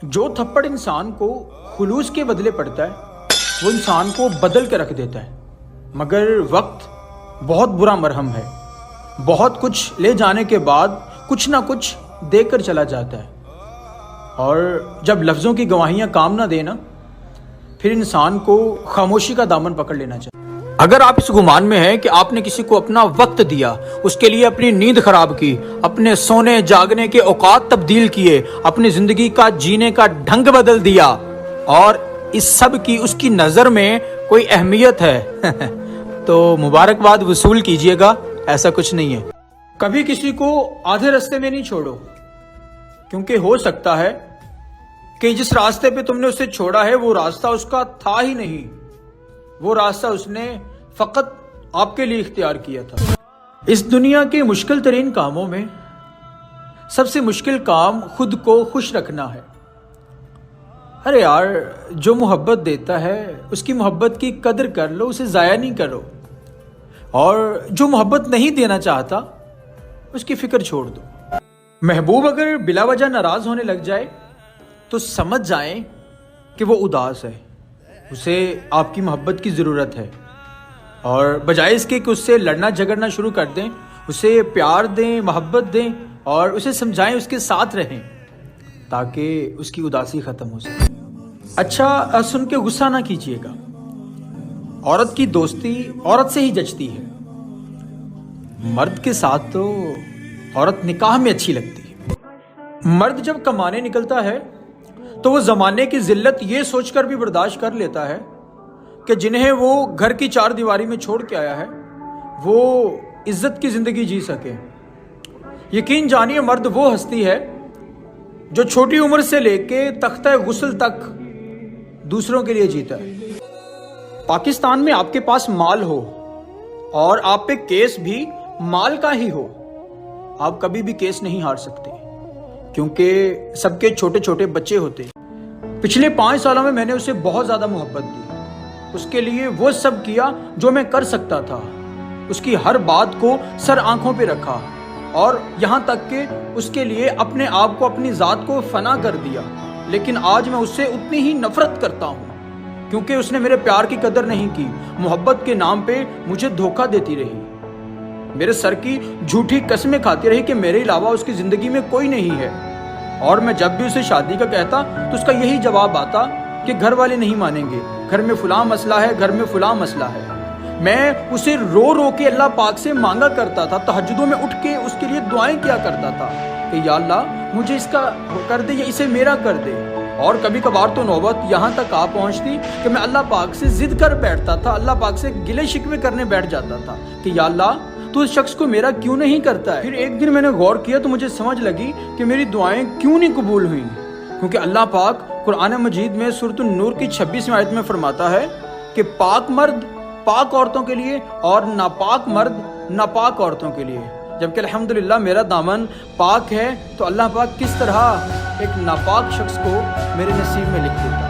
جو تھپڑ انسان کو خلوص کے بدلے پڑتا ہے وہ انسان کو بدل کے رکھ دیتا ہے، مگر وقت بہت برا مرہم ہے، بہت کچھ لے جانے کے بعد کچھ نہ کچھ دے کر چلا جاتا ہے، اور جب لفظوں کی گواہیاں کام نہ دینا پھر انسان کو خاموشی کا دامن پکڑ لینا چاہیے۔ اگر آپ اس گمان میں ہیں کہ آپ نے کسی کو اپنا وقت دیا، اس کے لیے اپنی نیند خراب کی، اپنے سونے جاگنے کے اوقات تبدیل کیے، اپنی زندگی کا جینے کا ڈھنگ بدل دیا، اور اس سب کی اس کی نظر میں کوئی اہمیت ہے تو مبارکباد وصول کیجئے گا، ایسا کچھ نہیں ہے۔ کبھی کسی کو آدھے راستے میں نہیں چھوڑو، کیونکہ ہو سکتا ہے کہ جس راستے پہ تم نے اسے چھوڑا ہے وہ راستہ اس کا تھا ہی نہیں، وہ راستہ اس نے فقط آپ کے لیے اختیار کیا تھا۔ اس دنیا کے مشکل ترین کاموں میں سب سے مشکل کام خود کو خوش رکھنا ہے۔ ارے یار، جو محبت دیتا ہے اس کی محبت کی قدر کر لو، اسے ضائع نہیں کرو، اور جو محبت نہیں دینا چاہتا اس کی فکر چھوڑ دو۔ محبوب اگر بلا وجہ ناراض ہونے لگ جائے تو سمجھ جائیں کہ وہ اداس ہے، اسے آپ کی محبت کی ضرورت ہے، اور بجائے اس کے کہ اس سے لڑنا جھگڑنا شروع کر دیں، اسے پیار دیں، محبت دیں، اور اسے سمجھائیں، اس کے ساتھ رہیں تاکہ اس کی اداسی ختم ہو سکے۔ اچھا سن کے غصہ نہ کیجیے گا، عورت کی دوستی عورت سے ہی جچتی ہے، مرد کے ساتھ تو عورت نکاح میں اچھی لگتی ہے۔ مرد جب کمانے نکلتا ہے تو وہ زمانے کی ذلت یہ سوچ کر بھی برداشت کر لیتا ہے کہ جنہیں وہ گھر کی چار دیواری میں چھوڑ کے آیا ہے وہ عزت کی زندگی جی سکے۔ یقین جانیے، مرد وہ ہستی ہے جو چھوٹی عمر سے لے کے تختہ غسل تک دوسروں کے لیے جیتا ہے۔ پاکستان میں آپ کے پاس مال ہو اور آپ پہ کیس بھی مال کا ہی ہو، آپ کبھی بھی کیس نہیں ہار سکتے، کیونکہ سب کے چھوٹے چھوٹے بچے ہوتے ہیں۔ پچھلے 5 سالوں میں نے اسے بہت زیادہ محبت دی، اس کے لیے وہ سب کیا جو میں کر سکتا تھا، اس کی ہر بات کو سر آنکھوں پہ رکھا، اور یہاں تک کہ اس کے لیے اپنے آپ کو، اپنی ذات کو فنا کر دیا، لیکن آج میں اس سے اتنی ہی نفرت کرتا ہوں کیونکہ اس نے میرے پیار کی قدر نہیں کی، محبت کے نام پہ مجھے دھوکہ دیتی رہی، میرے سر کی جھوٹی قسمیں کھاتی رہی کہ میرے علاوہ اس کی زندگی میں کوئی نہیں ہے، اور میں جب بھی اسے شادی کا کہتا تو اس کا یہی جواب آتا کہ گھر والے نہیں مانیں گے، گھر میں فلاں مسئلہ ہے، گھر میں فلاں مسئلہ ہے۔ میں اسے رو رو کے اللہ پاک سے مانگا کرتا تھا، تہجدوں میں اٹھ کے اس کے لیے دعائیں کیا کرتا تھا کہ یا اللہ مجھے اس کا کر دے یا اسے میرا کر دے، اور کبھی کبھار تو نوبت یہاں تک آ پہنچتی کہ میں اللہ پاک سے ضد کر بیٹھتا تھا، اللہ پاک سے گلے شکوے کرنے بیٹھ جاتا تھا کہ یا اللہ تو اس شخص کو میرا کیوں نہیں کرتا ہے۔ پھر ایک دن میں نے غور کیا تو مجھے سمجھ لگی کہ میری دعائیں کیوں نہیں قبول ہوئیں، کیونکہ اللہ پاک قرآن مجید میں سورۃ النور کی 26ویں آیت میں فرماتا ہے کہ پاک مرد پاک عورتوں کے لیے اور ناپاک مرد ناپاک عورتوں کے لیے، جبکہ الحمدللہ میرا دامن پاک ہے، تو اللہ پاک کس طرح ایک ناپاک شخص کو میرے نصیب میں لکھ دیتا ہے۔